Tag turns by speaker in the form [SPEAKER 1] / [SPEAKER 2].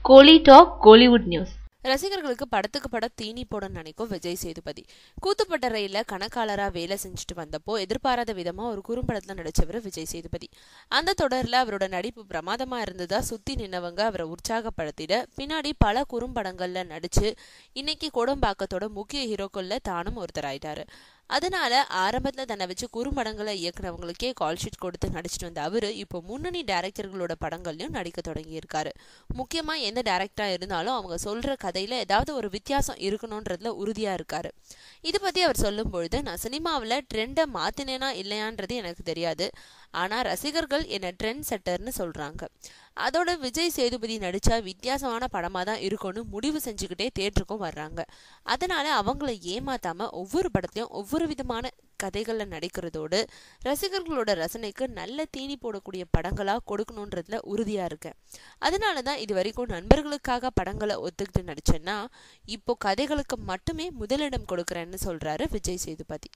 [SPEAKER 1] கோலி talk Kollywood news.
[SPEAKER 2] ரசிகர்களுக்கு படத்துக்கு படம் தீனி போட நினைக்கும் விஜய் சேதுபதி. கூத்துப்பட்டறையில கணக்காளரா வேலை செஞ்சுட்டு வந்தப்போ எதிர்பாராத விதமா ஒரு குறும்படத்துல நடிச்சவர் விஜய் சேதுபதி. அந்த தொடர்ல அவரோட நடிப்பு பிரமாதமா இருந்ததா சுத்தி நின்னவங்க அவரை உற்சாகப்படுத்திட பின்னாடி பல குறும்படங்கள்ல நடிச்சு இன்னைக்கு கோடம்பாக்கத்தோட முக்கிய ஹீரோக்கள்ல தானும் ஒருத்தராயிட்டாரு. அதனால ஆரம்பத்துல தன்னை வச்சு குறும்படங்களை இயக்குனவங்களுக்கே கால் ஷீட் கொடுத்து நடிச்சிட்டு வந்த அவரு இப்போ முன்னணி டைரக்டர்களோட படங்கள்லயும் நடிக்க தொடங்கி இருக்காரு. முக்கியமா எந்த டைரக்டரா இருந்தாலும் அவங்க சொல்ற கதையில ஏதாவது ஒரு வித்தியாசம் இருக்கணும்ன்றதுல உறுதியா இருக்காரு. இது பத்தி அவர் சொல்லும் பொழுது, நான் சினிமாவில ட்ரெண்டை மாத்தினேனா இல்லையான்றது எனக்கு தெரியாது, ஆனா ரசிகர்கள் என்ன ட்ரெண்ட் செட்டர்னு சொல்றாங்க. அதோட விஜய் சேதுபதி நடிச்சா வித்தியாசமான படமா தான் இருக்கும்னு முடிவு செஞ்சுக்கிட்டே தேட்டருக்கும் வர்றாங்க. அதனால அவங்கள ஏமாத்தாம ஒவ்வொரு படத்தையும் ஒவ்வொரு விதமான கதைகள்ல நடிக்கிறதோடு ரசிகர்களோட ரசனைக்கு நல்ல தீனி போடக்கூடிய படங்களா கொடுக்கணுன்றதுல உறுதியா இருக்கேன். அதனாலதான் இது வரைக்கும் நண்பர்களுக்காக படங்களை ஒத்துக்கிட்டு நடிச்சேன்னா இப்போ கதைகளுக்கு மட்டுமே முதலிடம் கொடுக்கறேன்னு சொல்றாரு விஜய் சேதுபதி.